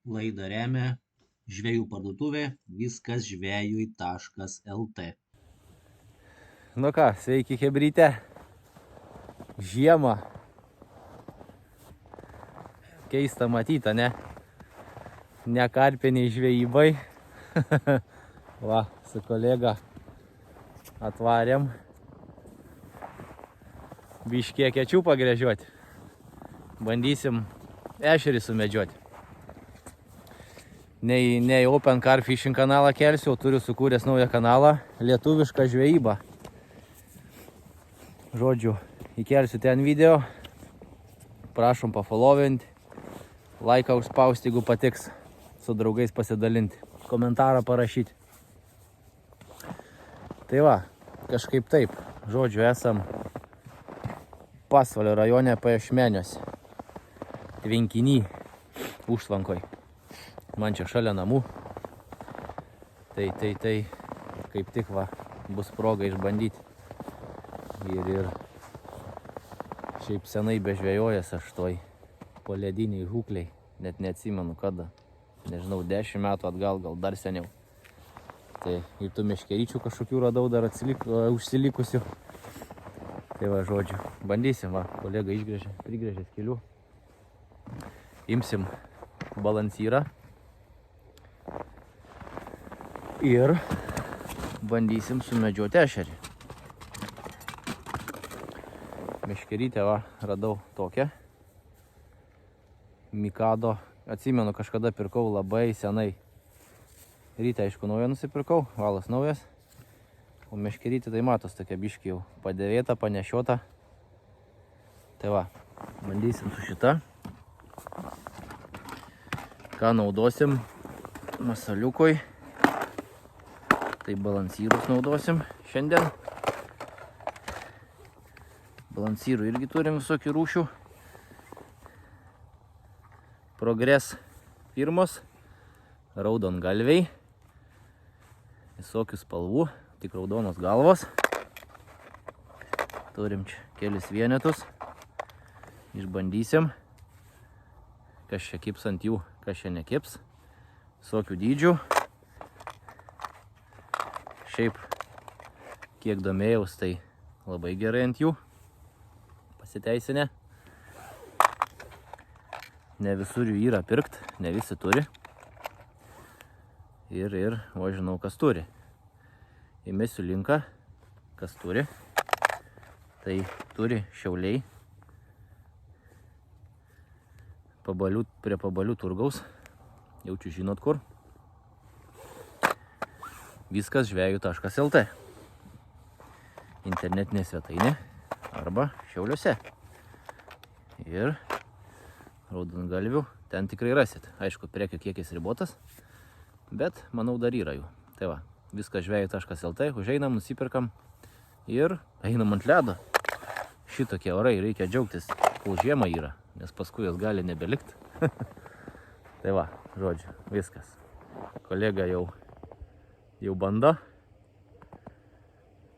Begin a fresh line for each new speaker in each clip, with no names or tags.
Laidą remia žvejų parduotuvė viskasžvejui.lt.
Nu ką, sveiki chebryte. Žiemą. Keista matyta, ne? Ne karpiniai žvejybai. Va, su kolega atvarėm biškiek kečių pagręžiuoti. Bandysim ešerį sumedžiuoti. Ne į Open Carp Fishing kanalą kelsiu, turiu sukūręs naują kanalą Lietuviška žvejyba. Žodžiu, įkelsiu ten video. Prašom pafollowinti, laiką užspausti, jeigu patiks, su draugais pasidalinti, komentarą parašyti. Tai va, kažkaip taip. Žodžiu, esam Pasvalio rajone Paešmeniuose, tvenkiny, užtvankoj. Man čia šalia namų. Tai kaip tik va, bus proga išbandyti. Ir šiaip senai bežvejojęs aš toj polediniai žūkliai. Net neatsimenu kada. Nežinau, 10 metų atgal, gal dar seniau. Tai ir tų meškeryčių kažkokių radau dar užsilikusių. Tai va, žodžiu, bandysim, va, kolega prigrėžė skilių. Imsim balansyrą. Ir bandysim sumedžioti ešerį. Meškerytę, va, radau tokią. Mikado. Atsimenu, kažkada pirkau labai senai. Ryte, aišku, naują nusipirkau, valas naujas. O meškerytė tai matos tokia biškį jau padėvėta, panešiota. Tai va, bandysim su šita. Ką naudosim masaliukui. Tai balansyrus naudosim šiandien. Balansyrų irgi turim visokių rūšių. Progress firmos, raudongalviai, visokių spalvų, tik raudonos galvos. Turim čia kelis vienetus. Išbandysim, kas čia kips ant jų, kas čia nekips. Visokių dydžių. Šiaip, kiek domėjaus, tai labai gerai ant jų. Pasiteisinę. Ne visur jų yra pirkt, ne visi turi. Ir o žinau, kas turi. Įmesiu linką, kas turi. Tai turi Šiauliai. Prie Pabalių turgaus. Jaučiu žinot kur. Viskasžvejui.lt. Internetinė svetainė arba Šiauliuose. Ir raudongalvių ten tikrai rasit. Aišku, prekių kiekis ribotas, bet manau dar yra jų. Tai va, viskasžvejui.lt, užeinam, nusipirkam ir einam ant ledo. Šitokie orai reikia džiaugtis, kol žiema yra, nes paskui jos gali nebelikt. Tai va, žodžiu, viskas. Kolega jau bando.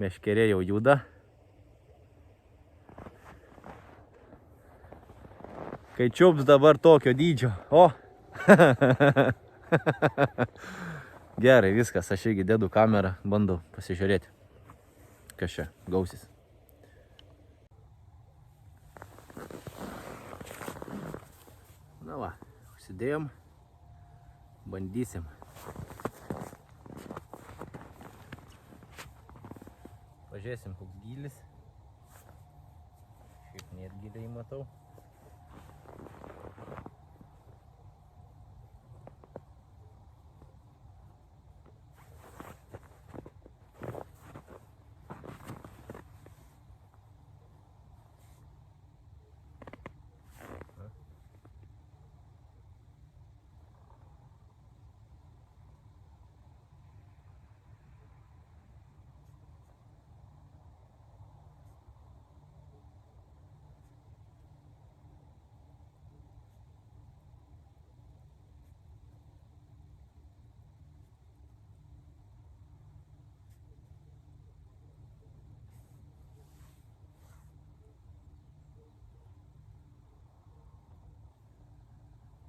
Meškerė jau juda. Kai čiups dabar tokio dydžio. O! Gerai, viskas. Aš irgi dedu kamerą, bandau pasižiūrėti. Kas čia gausis. Na va, užsidėjom. Bandysim. Pažiūrėsim, koks gylis. Šiaip net giliai matau.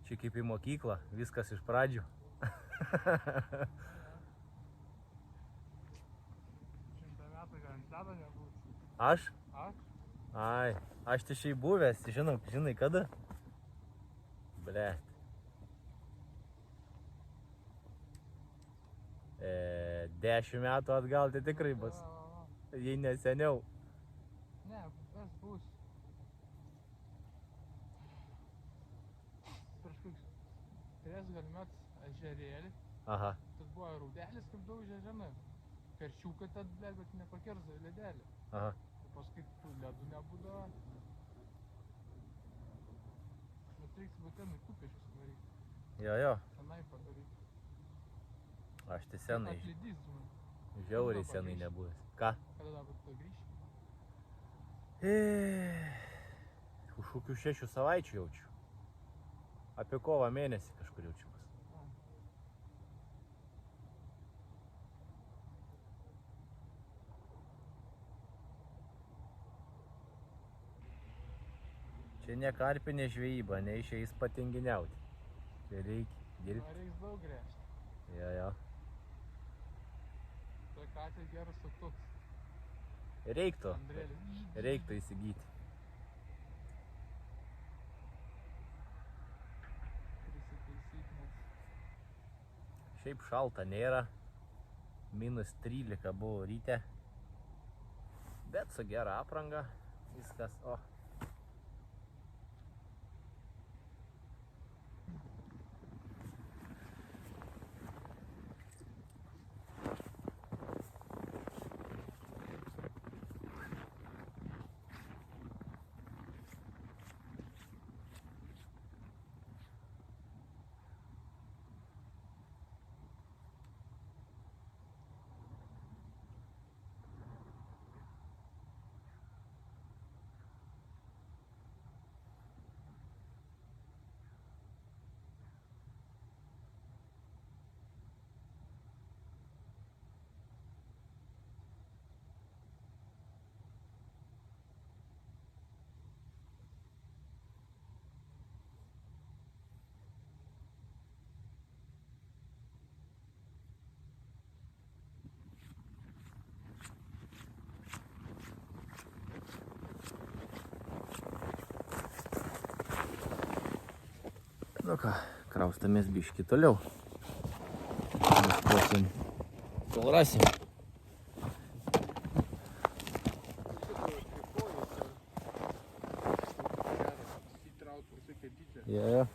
Čia kaip į mokyklą, viskas iš pradžių. Aš? Ai, aš tai šiai buvęs, žinai kada? Blet. 10 metų atgal tai tikrai bus. Jei neseniau.
Ne, tas bus. Prieš koks 3 gal metus ežerėlį.
Aha.
Tas buvo raudelis, kaip daužė žemė. Peršiukai tad, bet nepakirzo ledelį.
Aha.
O paskui tų ledų nebūdavo. Bet reiks būtinai kupešius varyti.
Jo.
Senai padaryti.
Aš tai senai.
Atlydys, žinai.
Žiauriai senai nebuvęs. Ką?
Kada dabar tu grįši?
Už kokių 6 savaičių jaučiu. Apie kovo mėnesį kažkur jaučiu bus. Čia ne karpinė žvejyba, neišeis patinginiauti. Čia reikia dirbti.
Reiks daug gręžti.
Jo.
Tai katės geras suktuks.
Reiktų įsigyti.
Prisitaisyk, nes
Šiaip šalta nėra. -13 buvo ryte. Bet su gera apranga. Viskas, o. Nu ką, kraustamės biškį toliau. Ieškosim, kol rasim. Jo.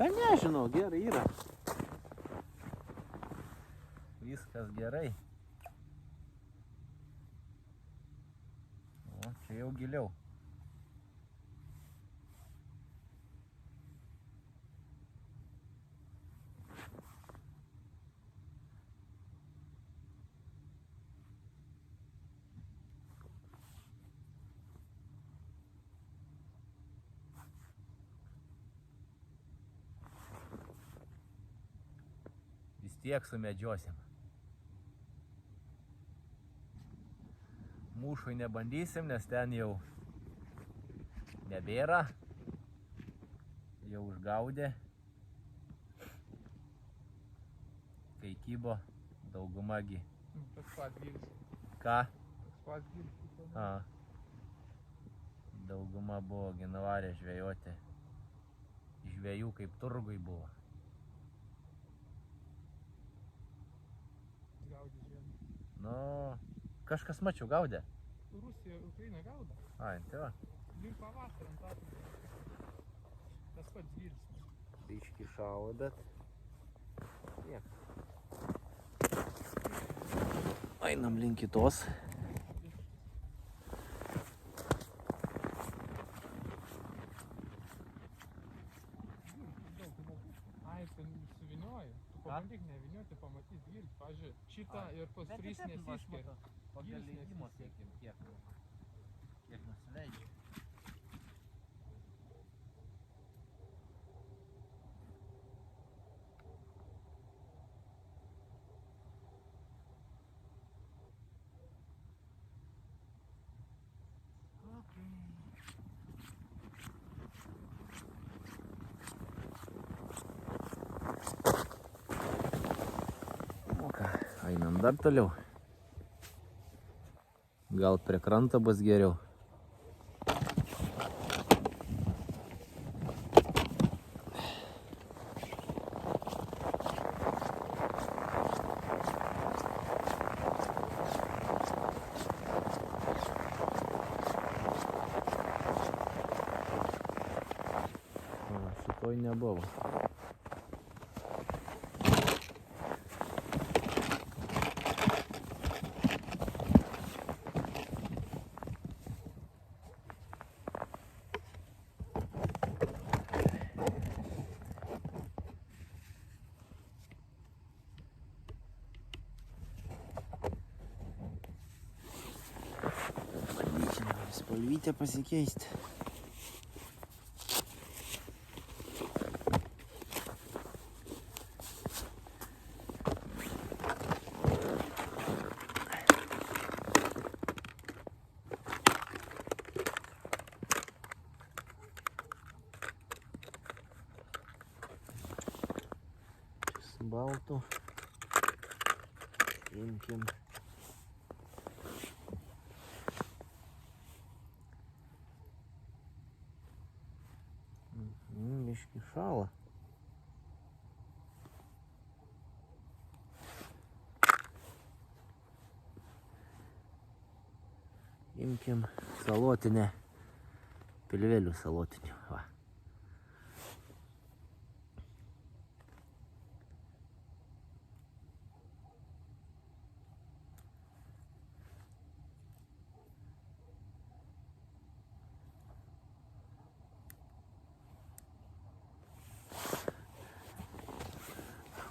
Ką nežinau, gerai yra. Viskas gerai. O, čia jau giliau. Vis tiek sumedžiosim. Mūšui nebandysim, nes ten jau nebėra. Jau užgaudė. Kai kybo, daugumagi.
Tas pats gilis.
Ką?
Tas pats gilis.
A. Dauguma buvo nuvarę žvejoti. Žvejų kaip turgui buvo.
Gaudė žemė.
Nu, kažkas mačiau gaudė.
Rusija, Ukraina gaudo.
Ai, tai va.
Link pavasarį ant atveju. Tas pats gilis.
Biškį šalo, bet tiek. Einam link kitos.
Ai, ten suvinioji. Tu pabandyk nevinioti, pamatys gilis. Pavyzdžiui, šitą ir pas 3 nesiskiria.
leidimo siekim, kiek nusileidžia. O ką, einam dar toliau. Gal prie kranto bus geriau. Šitoj nebuvo. Spalvytę pasikeisti. Su baltu. Imkim. Biškį šala. Imkim salotinę, pilvelių salotinių. Va.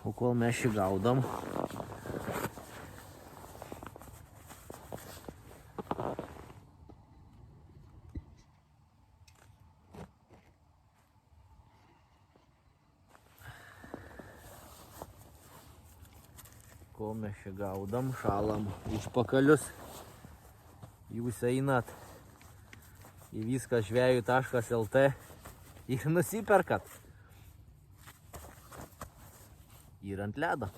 O kol mes šį gaudom, šalam užpakalius. Jūs einat į viskas.žvejų.lt ir nusiperkat. Ir ant ledo.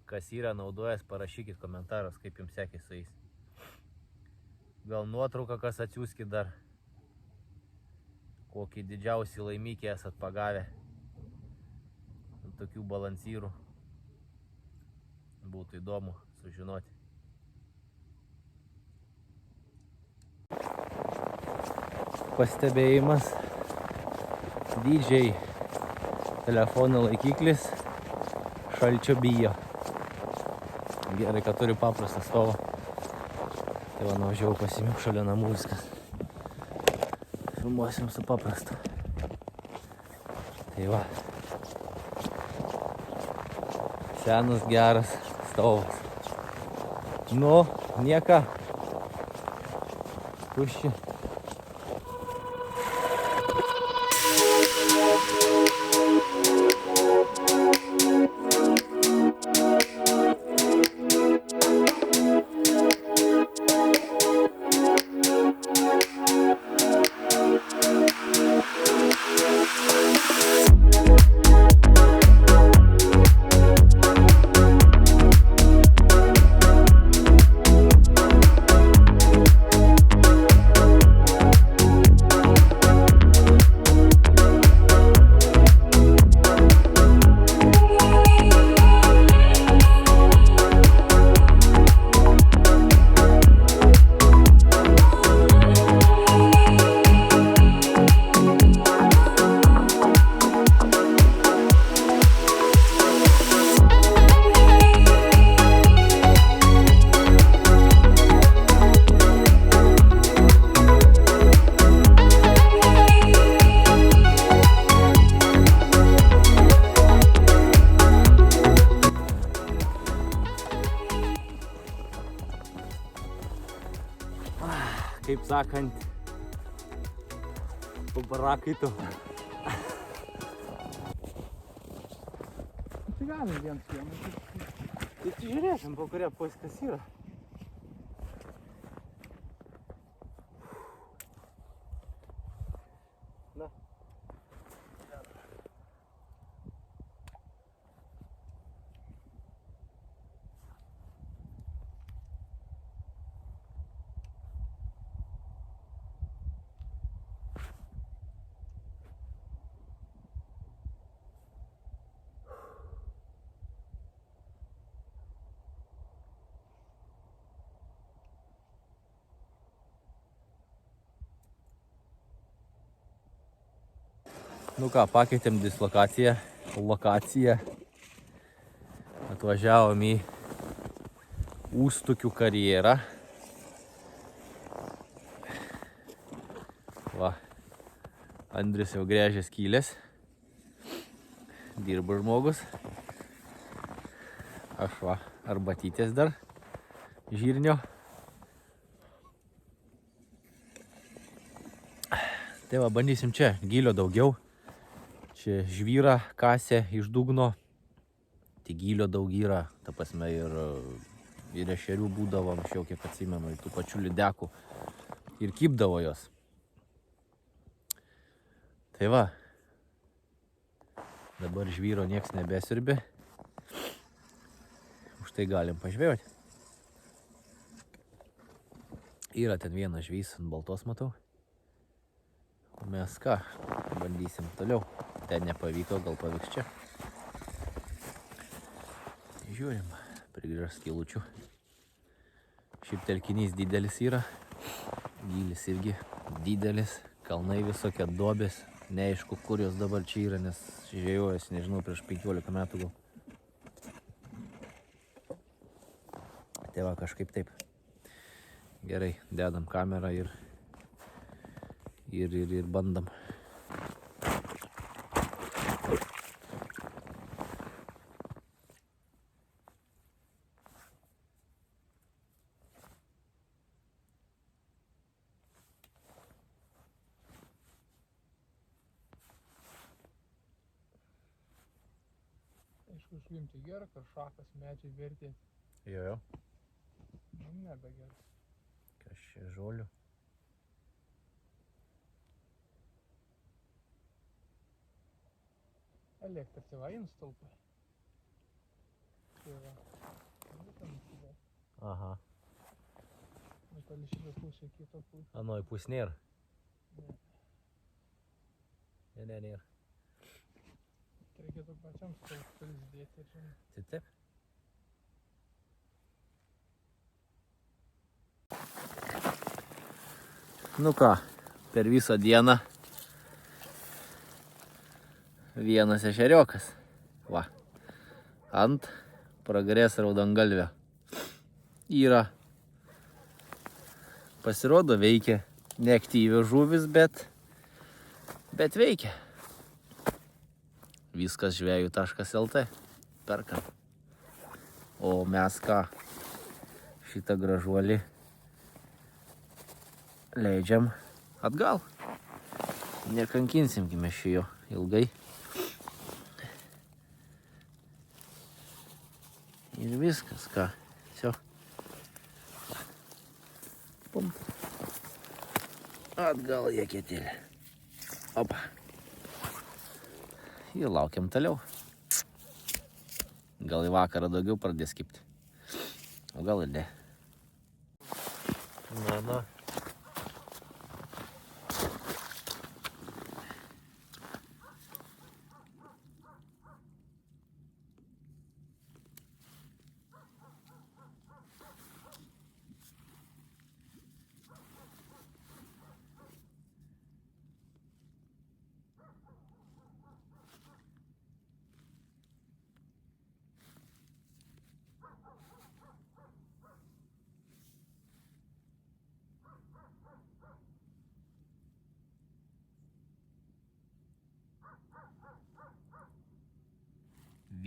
Kas yra naudojęs, parašykit komentaras, kaip jums sekės su jais. Gal nuotrauką kas atsiųskit dar. Kokį didžiausią laimikį esat pagavę. Tokių balansyrų. Būtų įdomu sužinoti. Pastebėjimas. Dydžiai telefono laikiklis šalčio bijo. Gerai, kad turi paprastą stovą. Tai va, nuvažiavau pasimiau šalia namų viskas. Filmuosim su paprastu. Tai va. Senas geras stovas. Nu, nieka. Tušči. sakant, po parakaitų.
Tai galim vien schemą.
Tai žiūrėsim, po kurie kas yra. Na. Nu ką, pakeitėm dislokaciją, lokaciją. Atvažiavom į Ūstukių karjerą. Va, Andrius jau gręžė skylės. Dirba žmogus. Aš va, arbatytės dar žirnio. Tai va, bandysim čia, gylio daugiau. Čia žvyrą kasė iš dugno. Tai gylio daug yra, ta prasme ir ešerių būdavo anksčiau, kiek atsimenu, tų pačių lydekų. Ir kibdavo jos. Tai va, dabar žvyro nieks nebesirbė. Už tai galim pažvejoti. Yra ten vienas žvys ant baltos, matau. O mes ką, bandysim toliau. Ten nepavyko, gal pavyks čia. Žiūrim, prigrįžęs skylučių. Šiaip telkinys didelis yra. Gylis irgi didelis. Kalnai visokie, duobės. Neaišku, kur jos dabar čia yra, nes žvejojęs, nežinau, prieš 15 metų gal. Tai va, kažkaip taip. Gerai, dedam kamerą ir bandam.
Aišku, švimti gera, kad šakas medžiai vertė.
Jo.
Nu, nebegera.
Kas čia žolių?
Elektras va instalpai. Tai va. Nu, ten įsidė.
Aha.
Nu, tali šitą pusę, kitą pusę.
Anoj pus nėra?
Ne.
Ne, nėra.
Reikėtų pačiam stulpus dėti ir žinai.
Tai taip? Nu ką, per visą dieną vienas ešeriokas. Va, ant Progres raudongalvio. Yra. Pasirodo veikia. Neaktyvios žuvis, bet veikia. Viskas žvejų.lt. Perkam. O mes ką, šitą gražuolį leidžiam atgal. Nekankinsim mes šio ilgai. Ir viskas, ką. Все. Pum. Atgal į eketėlę. Opa. Ir laukiam toliau. Gal į vakarą daugiau pradės kibti. O gal ir ne. Na.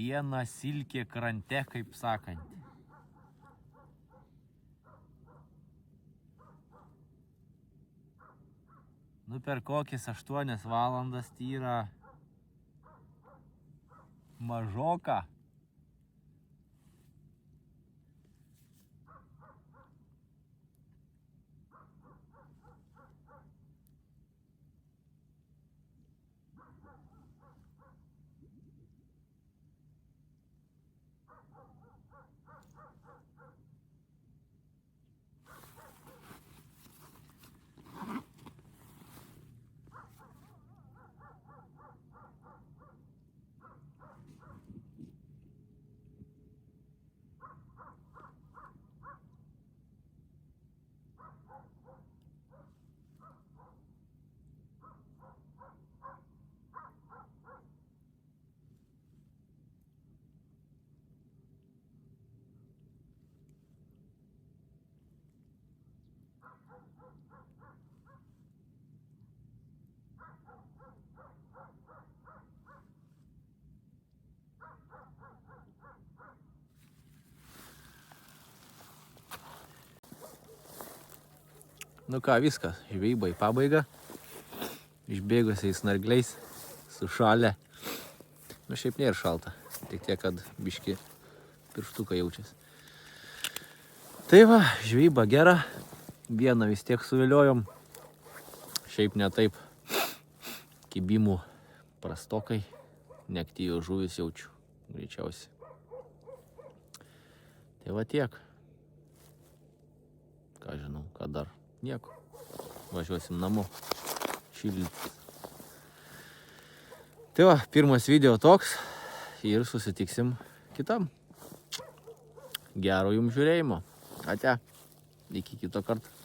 Viena silkė krante, kaip sakant. Nu per kokias 8 valandas tyra mažoka. Nu ką, viskas, žvejyba į pabaigą. Išbėgusiais snargliais, sušalę. Nu šiaip nėra šalta, tik tiek, kad biški pirštuką jaučiasi. Tai va, žvejyba gera, vieną vis tiek suviliojom. Šiaip ne taip, kibimų prastokai, neaktyvios žuvis jaučiu, greičiausiai. Tai va tiek. Ką žinau, ką dar. Nieko. Važiuosim namo. Šildytis. Tai va, pirmas video toks. Ir susitiksim kitam. Gero jums žiūrėjimo. Ate. Iki kito karto.